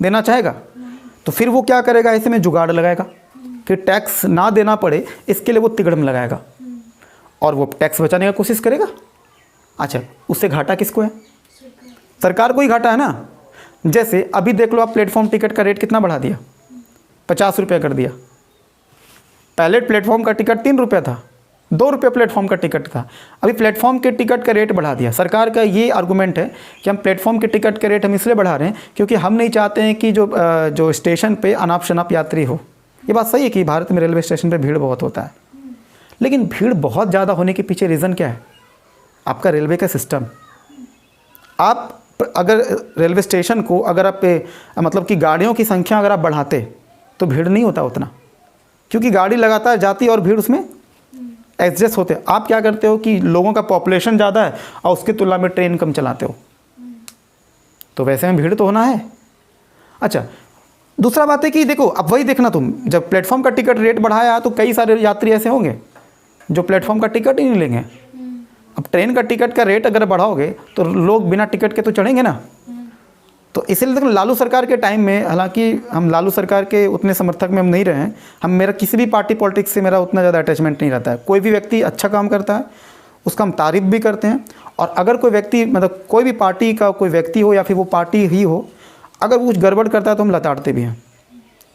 देना चाहेगा? तो फिर वो क्या करेगा, ऐसे में जुगाड़ लगाएगा, फिर टैक्स ना देना पड़े इसके लिए वो तिगड़म लगाएगा और वो टैक्स बचाने की कोशिश करेगा। अच्छा, उससे घाटा किसको है? सरकार को ही घाटा है ना। जैसे अभी देख लो आप, प्लेटफॉर्म टिकट का रेट कितना बढ़ा दिया, 50 रुपये कर दिया। पहले प्लेटफॉर्म का टिकट 3 रुपये था, 2 रुपये प्लेटफॉर्म का टिकट था, अभी प्लेटफॉर्म के टिकट का रेट बढ़ा दिया। सरकार का ये आर्गूमेंट है कि हम प्लेटफॉर्म के टिकट का रेट हम इसलिए बढ़ा रहे हैं क्योंकि हम नहीं चाहते हैं कि जो स्टेशन पे अनाप शनाप यात्री हो। ये बात सही है कि भारत में रेलवे स्टेशन पर भीड़ बहुत होता है, लेकिन भीड़ बहुत ज़्यादा होने के पीछे रीज़न क्या है? आपका रेलवे का सिस्टम। आप अगर रेलवे स्टेशन को अगर आप मतलब कि गाड़ियों की संख्या अगर आप बढ़ाते तो भीड़ नहीं होता उतना, क्योंकि गाड़ी लगातार जाती है और भीड़ उसमें एडजस्ट होते। आप क्या करते हो कि लोगों का पॉपुलेशन ज़्यादा है और उसकी तुलना में ट्रेन कम चलाते हो, तो वैसे में भीड़ तो होना है। अच्छा, दूसरा बात है कि देखो अब वही देखना, तुम जब प्लेटफॉर्म का टिकट रेट बढ़ाया तो कई सारे यात्री ऐसे होंगे जो प्लेटफॉर्म का टिकट ही नहीं लेंगे। अब ट्रेन का टिकट का रेट अगर बढ़ाओगे तो लोग बिना टिकट के तो चढ़ेंगे ना। तो इसीलिए देखो लालू सरकार के टाइम में, हालांकि हम लालू सरकार के उतने समर्थक में हम नहीं रहे हैं, मेरा किसी भी पार्टी पॉलिटिक्स से मेरा उतना ज़्यादा अटैचमेंट नहीं रहता है। कोई भी व्यक्ति अच्छा काम करता है उसका हम तारीफ़ भी करते हैं, और अगर कोई व्यक्ति मतलब कोई भी पार्टी का कोई व्यक्ति हो या फिर वो पार्टी ही हो, अगर वो कुछ गड़बड़ करता है तो हम लताड़ते भी हैं।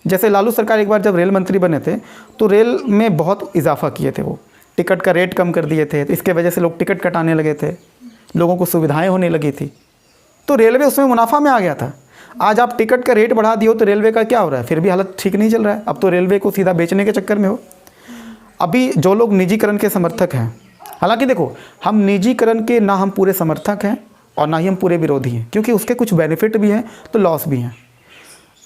जैसे लालू सरकार एक बार जब रेल मंत्री बने थे तो रेल में बहुत इजाफा किए थे, वो टिकट का रेट कम कर दिए थे, तो इसके वजह से लोग टिकट कटाने लगे थे, लोगों को सुविधाएं होने लगी थी, तो रेलवे उसमें मुनाफा में आ गया था। आज आप टिकट का रेट बढ़ा दियो तो रेलवे का क्या हो रहा है, फिर भी हालत ठीक नहीं चल रहा है। अब तो रेलवे को सीधा बेचने के चक्कर में हो। अभी जो लोग निजीकरण के समर्थक हैं, हालांकि देखो हम निजीकरण के ना हम पूरे समर्थक हैं और ना ही हम पूरे विरोधी हैं, क्योंकि उसके कुछ बेनिफिट भी हैं तो लॉस भी हैं।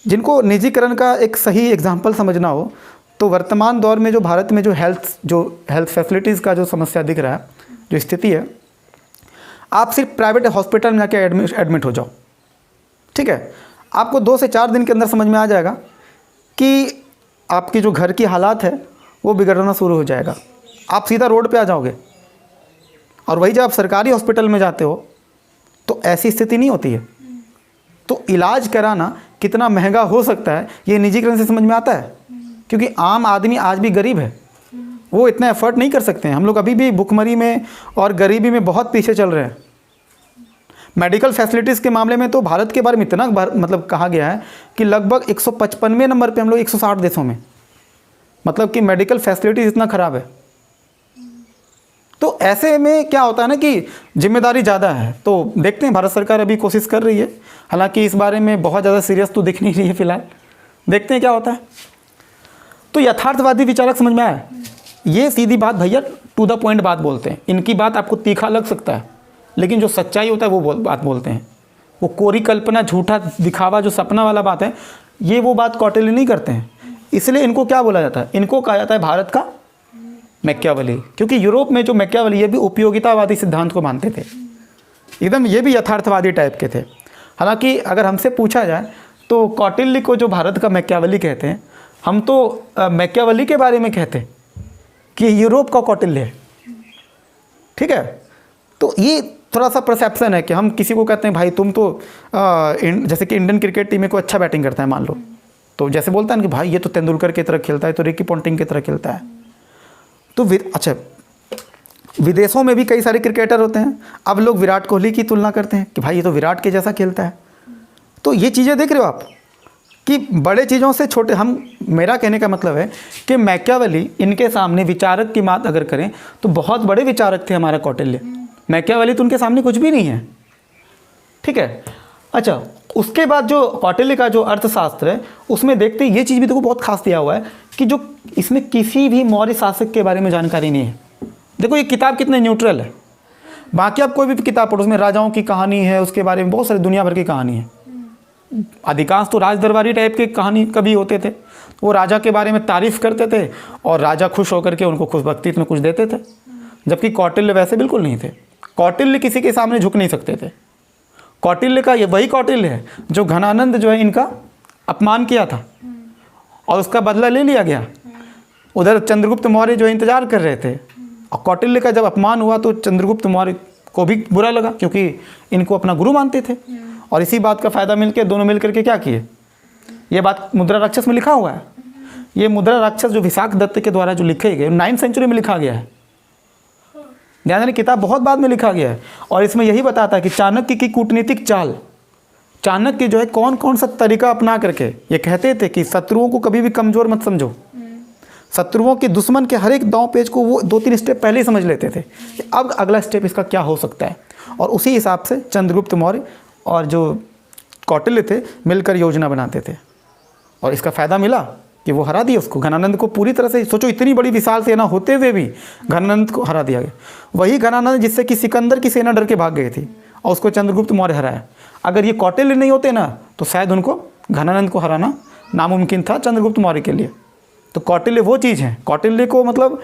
जिनको निजीकरण का एक सही एग्जाम्पल समझना हो तो वर्तमान दौर में जो भारत में जो हेल्थ फैसिलिटीज़ का जो समस्या दिख रहा है, जो स्थिति है, आप सिर्फ प्राइवेट हॉस्पिटल में जाके एडमिट हो जाओ, ठीक है, आपको 2 से 4 दिन के अंदर समझ में आ जाएगा कि आपकी जो घर की हालात है वो बिगड़ना शुरू हो जाएगा। आप सीधा रोड पे आ जाओगे। और वही जब आप सरकारी हॉस्पिटल में जाते हो तो ऐसी स्थिति नहीं होती है। तो इलाज कराना कितना महंगा हो सकता है ये निजीकरण से समझ में आता है, क्योंकि आम आदमी आज भी गरीब है, वो इतना एफर्ट नहीं कर सकते हैं। हम लोग अभी भी भुखमरी में और गरीबी में बहुत पीछे चल रहे हैं। मेडिकल फैसिलिटीज़ के मामले में तो भारत के बारे में इतना मतलब कहा गया है कि लगभग 155वें नंबर पे हम लोग 160 देशों में, मतलब कि मेडिकल फैसिलिटीज़ इतना ख़राब है। तो ऐसे में क्या होता है ना कि जिम्मेदारी ज़्यादा है। तो देखते हैं, भारत सरकार अभी कोशिश कर रही है, हालांकि इस बारे में बहुत ज़्यादा सीरियस तो दिख नहीं रही है फिलहाल, देखते हैं क्या होता है। तो यथार्थवादी विचारक समझ में आया, ये सीधी बात भैया, टू द पॉइंट बात बोलते हैं। इनकी बात आपको तीखा लग सकता है, लेकिन जो सच्चाई होता है वो बात बोलते हैं। वो कोरी कल्पना, झूठा दिखावा, जो सपना वाला बात है, ये वो बात कौटिल्य नहीं करते हैं। इसलिए इनको क्या बोला जाता है, इनको कहा जाता है भारत का मैकियावेली, क्योंकि यूरोप में जो मैकियावेली, ये भी उपयोगितावादी सिद्धांत को मानते थे, एकदम ये भी यथार्थवादी टाइप के थे। हालांकि अगर हमसे पूछा जाए तो कौटिल्य को जो भारत का मैकियावेली कहते हैं, हम तो मैकियावेली के बारे में कहते हैं कि यूरोप का कौटिल्य है। ठीक है, तो ये थोड़ा सा परसेप्शन है कि हम किसी को कहते हैं भाई तुम तो जैसे कि इंडियन क्रिकेट टीम में कोई अच्छा बैटिंग करता है मान लो, तो जैसे बोलता है ना कि भाई ये तो तेंदुलकर की तरह खेलता है, तो रिकी पॉन्टिंग की तरह खेलता है। तो अच्छा, विदेशों में भी कई सारे क्रिकेटर होते हैं। अब लोग विराट कोहली की तुलना करते हैं कि भाई ये तो विराट के जैसा खेलता है। तो ये चीज़ें देख रहे हो आप कि बड़े चीज़ों से छोटे, मेरा कहने का मतलब है कि मैकियावेली, इनके सामने विचारक की बात अगर करें तो बहुत बड़े विचारक थे हमारा कौटिल्य। मैकियावेली तो उनके सामने कुछ भी नहीं है। ठीक है, अच्छा, उसके बाद जो कौटिल्य का जो अर्थशास्त्र है उसमें देखते ये चीज़ भी देखो बहुत खास दिया हुआ है कि जो इसमें किसी भी मौर्य शासक के बारे में जानकारी नहीं है। देखो ये किताब कितने न्यूट्रल है। बाकी आप कोई भी किताब पढ़ो उसमें राजाओं की कहानी है, उसके बारे में बहुत सारी दुनिया भर की कहानी है। अधिकांश तो राज दरबारी टाइप के कहानी कभी होते थे, वो राजा के बारे में तारीफ़ करते थे और राजा खुश होकर के उनको खुश भक्ति में कुछ देते थे। जबकि कौटिल्य वैसे बिल्कुल नहीं थे। कौटिल्य किसी के सामने झुक नहीं सकते थे। कौटिल्य का ये वही कौटिल्य है जो घनानंद जो है इनका अपमान किया था और उसका बदला ले लिया गया। उधर चंद्रगुप्त मौर्य जो इंतजार कर रहे थे, और कौटिल्य का जब अपमान हुआ तो चंद्रगुप्त मौर्य को भी बुरा लगा क्योंकि इनको अपना गुरु मानते थे। और इसी बात का फ़ायदा मिलकर दोनों मिलकर के क्या किए, ये बात मुद्रा राक्षस में लिखा हुआ है। ये मुद्रा राक्षस जो विशाख दत्त के द्वारा जो लिखे गए 9वीं सेंचुरी में लिखा गया है। ध्यान देना, किताब बहुत बाद में लिखा गया है और इसमें यही बताता है कि चाणक्य की कूटनीतिक चाल, चाणक्य जो है कौन कौन सा तरीका अपना करके ये कहते थे कि शत्रुओं को कभी भी कमज़ोर मत समझो। शत्रुओं के दुश्मन के हर एक दांव पेच को वो 2-3 स्टेप पहले ही समझ लेते थे कि अब अगला स्टेप इसका क्या हो सकता है। और उसी हिसाब से चंद्रगुप्त मौर्य और जो कौटिल्य थे मिलकर योजना बनाते थे और इसका फ़ायदा मिला कि वो हरा दिया उसको, घनानंद को पूरी तरह से। सोचो इतनी बड़ी विशाल सेना होते हुए भी घनानंद को हरा दिया गया। वही घनानंद जिससे कि सिकंदर की सेना डर के भाग गई थी और उसको चंद्रगुप्त मौर्य हराया। अगर ये कौटिल्य नहीं होते ना तो शायद उनको घनानंद को हराना नामुमकिन था चंद्रगुप्त मौर्य के लिए। तो कौटिल्य वो चीज़ है, कौटिल्य को मतलब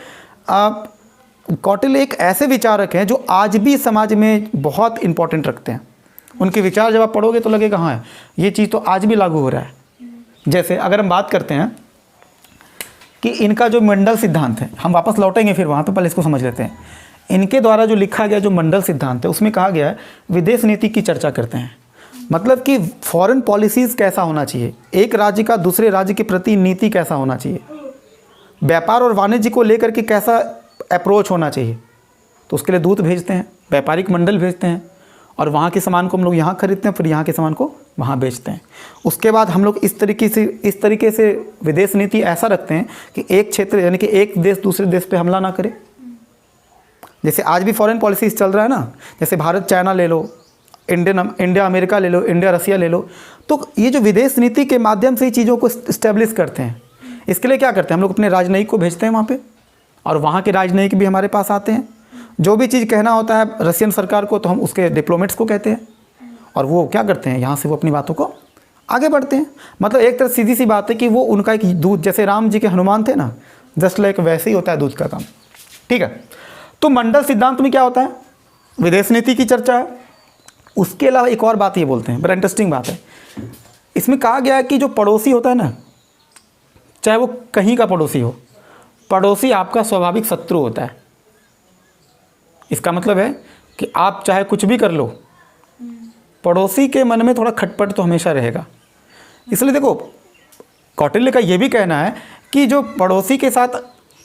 कौटिल्य एक ऐसे विचारक हैं जो आज भी समाज में बहुत इंपॉर्टेंट रखते हैं। उनके विचार जब आप पढ़ोगे तो लगेगा हाँ ये चीज़ तो आज भी लागू हो रहा है। जैसे अगर हम बात करते हैं कि इनका जो मंडल सिद्धांत है, हम वापस लौटेंगे फिर वहाँ पे, पहले इसको समझ लेते हैं। इनके द्वारा जो लिखा गया जो मंडल सिद्धांत है उसमें कहा गया है विदेश नीति की चर्चा करते हैं। मतलब कि फॉरेन पॉलिसीज़ कैसा होना चाहिए, एक राज्य का दूसरे राज्य के प्रति नीति कैसा होना चाहिए, व्यापार और वाणिज्य को लेकर के कैसा अप्रोच होना चाहिए। तो उसके लिए दूत भेजते हैं, व्यापारिक मंडल भेजते हैं और वहाँ के सामान को हम लोग यहाँ खरीदते हैं, फिर यहाँ के सामान को वहाँ बेचते हैं। उसके बाद हम लोग इस तरीके से विदेश नीति ऐसा रखते हैं कि एक क्षेत्र यानी कि एक देश दूसरे देश पे हमला ना करे। जैसे आज भी फॉरेन पॉलिसीज चल रहा है ना, जैसे भारत चाइना ले लो, इंडिया अमेरिका ले लो, इंडिया रसिया ले लो। तो ये जो विदेश नीति के माध्यम से ही चीज़ों को इस्टेब्लिश करते हैं। इसके लिए क्या करते हैं हम लोग अपने राजनयिक को भेजते हैं वहाँ पे और वहाँ के राजनयिक भी हमारे पास आते हैं। जो भी चीज़ कहना होता है रशियन सरकार को तो हम उसके डिप्लोमेट्स को कहते हैं और वो क्या करते हैं यहाँ से वो अपनी बातों को आगे बढ़ते हैं। मतलब एक तरह सीधी सी बात है कि वो उनका एक दूत, जैसे राम जी के हनुमान थे ना, जस्ट लाइक वैसे ही होता है दूत का काम। ठीक है, तो मंडल सिद्धांत में क्या होता है, विदेश नीति की चर्चा है। उसके अलावा एक और बात ये बोलते हैं, बड़ा इंटरेस्टिंग बात है। इसमें कहा गया है कि जो पड़ोसी होता है ना, चाहे वो कहीं का पड़ोसी हो, पड़ोसी आपका स्वाभाविक शत्रु होता है। इसका मतलब है कि आप चाहे कुछ भी कर लो, पड़ोसी के मन में थोड़ा खटपट तो हमेशा रहेगा। इसलिए देखो कौटिल्य का ये भी कहना है कि जो पड़ोसी के साथ,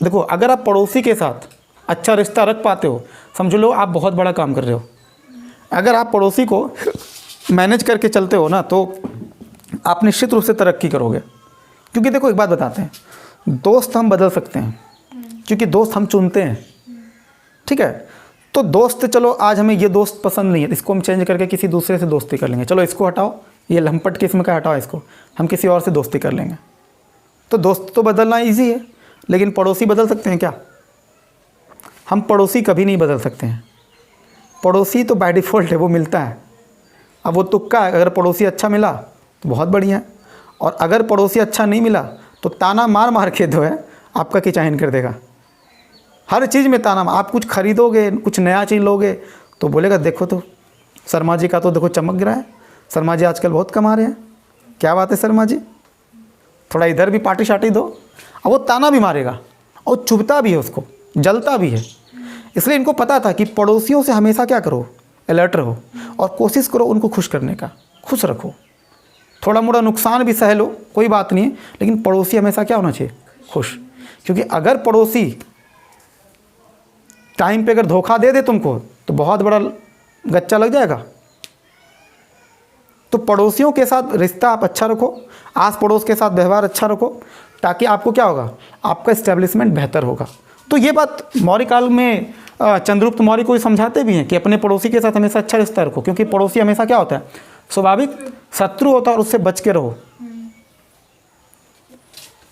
देखो अगर आप पड़ोसी के साथ अच्छा रिश्ता रख पाते हो, समझ लो आप बहुत बड़ा काम कर रहे हो। अगर आप पड़ोसी को मैनेज करके चलते हो ना तो आप निश्चित रूप से तरक्की करोगे। क्योंकि देखो एक बात बताते हैं, दोस्त हम बदल सकते हैं क्योंकि दोस्त हम चुनते हैं। ठीक है, तो दोस्त, चलो आज हमें ये दोस्त पसंद नहीं है, इसको हम चेंज करके किसी दूसरे से दोस्ती कर लेंगे। चलो इसको हटाओ, ये लंपट किस्म का हटाओ, इसको हम किसी और से दोस्ती कर लेंगे। तो दोस्त तो बदलना ईजी है, लेकिन पड़ोसी बदल सकते हैं क्या? हम पड़ोसी कभी नहीं बदल सकते हैं। पड़ोसी तो बाय डिफ़ॉल्ट है, वो मिलता है। अब वो तुक्का है, अगर पड़ोसी अच्छा मिला तो बहुत बढ़िया है, और अगर पड़ोसी अच्छा नहीं मिला तो ताना मार मार के जो है आपका किचाइन कर देगा। हर चीज़ में ताना, आप कुछ खरीदोगे, कुछ नया चीज़ लोगे तो बोलेगा देखो तो शर्मा जी का तो देखो चमक रहा है, शर्मा जी आजकल बहुत कमा रहे हैं, क्या बात है शर्मा जी, थोड़ा इधर भी पार्टी शार्टी दो। अब वो ताना भी मारेगा और चुभता भी है, उसको जलता भी है। इसलिए इनको पता था कि पड़ोसियों से हमेशा क्या करो, अलर्ट रहो और कोशिश करो उनको खुश करने का, खुश रखो। थोड़ा मोड़ा नुकसान भी सह लो, कोई बात नहीं है, लेकिन पड़ोसी हमेशा क्या होना चाहिए, खुश। क्योंकि अगर पड़ोसी टाइम पे अगर धोखा दे दे तुमको तो बहुत बड़ा गच्चा लग जाएगा। तो पड़ोसियों के साथ रिश्ता आप अच्छा रखो, आस पड़ोस के साथ व्यवहार अच्छा रखो, ताकि आपको क्या होगा, आपका इस्टेब्लिशमेंट बेहतर होगा। तो ये बात मौर्य काल में चंद्रगुप्त मौर्य को ही समझाते भी हैं कि अपने पड़ोसी के साथ हमेशा अच्छा रिश्ता रखो, क्योंकि पड़ोसी हमेशा क्या होता है, स्वाभाविक शत्रु होता है और उससे बच के रहो।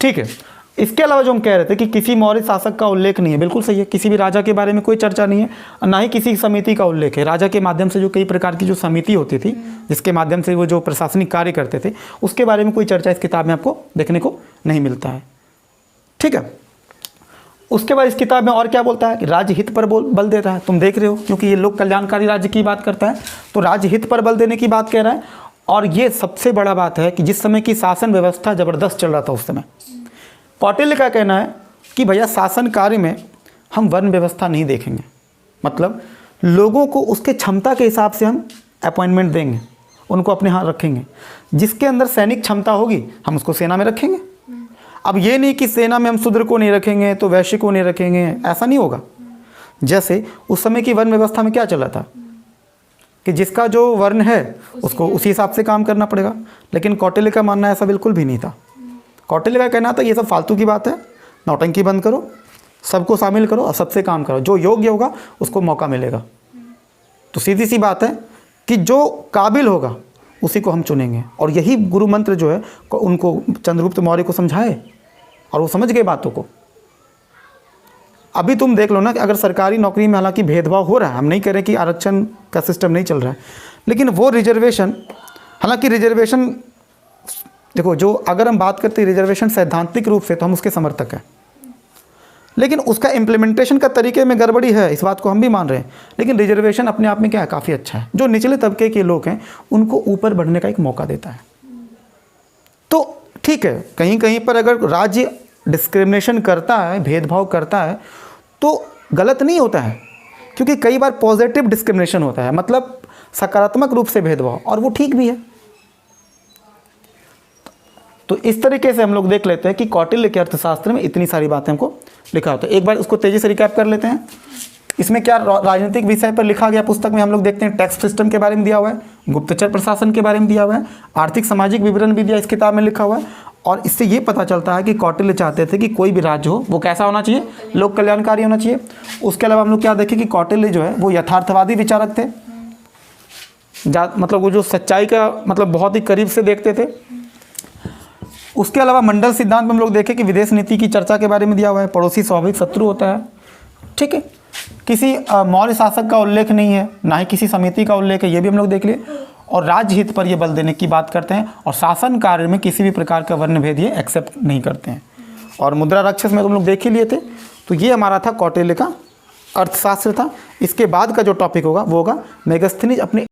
ठीक है। इसके अलावा जो हम कह रहे थे कि किसी मौर्य शासक का उल्लेख नहीं है, बिल्कुल सही है, किसी भी राजा के बारे में कोई चर्चा नहीं है, और ना ही किसी समिति का उल्लेख है। राजा के माध्यम से जो कई प्रकार की जो समिति होती थी, जिसके माध्यम से वो जो प्रशासनिक कार्य करते थे, उसके बारे में कोई चर्चा इस किताब में आपको देखने को नहीं मिलता है। ठीक है। उसके बाद इस किताब में और क्या बोलता है कि राज्य हित पर बल देता है। तुम देख रहे हो, क्योंकि ये लोक कल्याणकारी राज्य की बात करता है, तो राज्य हित पर बल देने की बात कह रहा है। और ये सबसे बड़ा बात है कि जिस समय की शासन व्यवस्था ज़बरदस्त चल रहा था उस समय, कौटिल्य का कहना है कि भैया शासन कार्य में हम वर्ण व्यवस्था नहीं देखेंगे, मतलब लोगों को उसके क्षमता के हिसाब से हम अपॉइंटमेंट देंगे, उनको अपने यहाँ रखेंगे। जिसके अंदर सैनिक क्षमता होगी हम उसको सेना में रखेंगे। अब ये नहीं कि सेना में हम शूद्र को नहीं रखेंगे तो वैश्य को नहीं रखेंगे, ऐसा नहीं होगा। जैसे उस समय की वर्ण व्यवस्था में क्या चला था कि जिसका जो वर्ण है उसको उसी हिसाब से काम करना पड़ेगा, लेकिन कौटिल्य का मानना ऐसा बिल्कुल भी नहीं था। कौटिल्य का कहना था ये सब फालतू की बात है, नौटंकी बंद करो, सबको शामिल करो और सबसे काम करो, जो योग्य होगा उसको मौका मिलेगा। तो सीधी सी बात है कि जो काबिल होगा उसी को हम चुनेंगे। और यही गुरु मंत्र जो है उनको चंद्रगुप्त मौर्य को समझाए और वो समझ गए बातों को। अभी तुम देख लो ना कि अगर सरकारी नौकरी में हालांकि भेदभाव हो रहा है, हम नहीं कह रहे कि आरक्षण का सिस्टम नहीं चल रहा है, लेकिन वो रिजर्वेशन, हालांकि रिजर्वेशन देखो, जो अगर हम बात करते हैं रिजर्वेशन सैद्धांतिक रूप से तो हम उसके समर्थक हैं, लेकिन उसका इम्प्लीमेंटेशन का तरीके में गड़बड़ी है, इस बात को हम भी मान रहे हैं। लेकिन रिजर्वेशन अपने आप में क्या है, काफ़ी अच्छा है। जो निचले तबके के लोग हैं उनको ऊपर बढ़ने का एक मौका देता है। तो ठीक है, कहीं कहीं पर अगर राज्य डिस्क्रिमिनेशन करता है, भेदभाव करता है, तो गलत नहीं होता है, क्योंकि कई बार पॉजिटिव डिस्क्रिमिनेशन होता है, मतलब सकारात्मक रूप से भेदभाव, और वो ठीक भी है। तो इस तरीके से हम लोग देख लेते हैं कि कौटिल्य के अर्थशास्त्र में इतनी सारी बातें हमको लिखा होता है। एक बार उसको तेजी से रिकैप कर लेते हैं। इसमें क्या राजनीतिक विषय पर लिखा गया पुस्तक में हम लोग देखते हैं, टैक्स सिस्टम के बारे में दिया हुआ है, गुप्तचर प्रशासन के बारे में दिया हुआ है, आर्थिक सामाजिक विवरण भी दिया इस किताब में लिखा हुआ है। और इससे ये पता चलता है कि कौटिल्य चाहते थे कि कोई भी राज्य हो वो कैसा होना चाहिए, लोक कल्याणकारी होना चाहिए। उसके अलावा हम लोग क्या देखें कि कौटिल्य जो है वो यथार्थवादी विचारक थे, मतलब वो जो सच्चाई का मतलब बहुत ही करीब से देखते थे। उसके अलावा मंडल सिद्धांत में हम लोग देखें कि विदेश नीति की चर्चा के बारे में दिया हुआ है, पड़ोसी स्वाभाविक शत्रु होता है। ठीक है। किसी मौर्य शासक का उल्लेख नहीं है, ना ही किसी समिति का उल्लेख है, ये भी हम लोग देख लिए। और राज्य हित पर ये बल देने की बात करते हैं, और शासन कार्य में किसी भी प्रकार का वर्ण भेद ये एक्सेप्ट नहीं करते हैं। और मुद्रा राक्षस में तुम लोग देख ही लिए थे। तो ये हमारा था कौटिल्य का अर्थशास्त्र था। इसके बाद का जो टॉपिक होगा वो होगा मेगास्थनीज अपने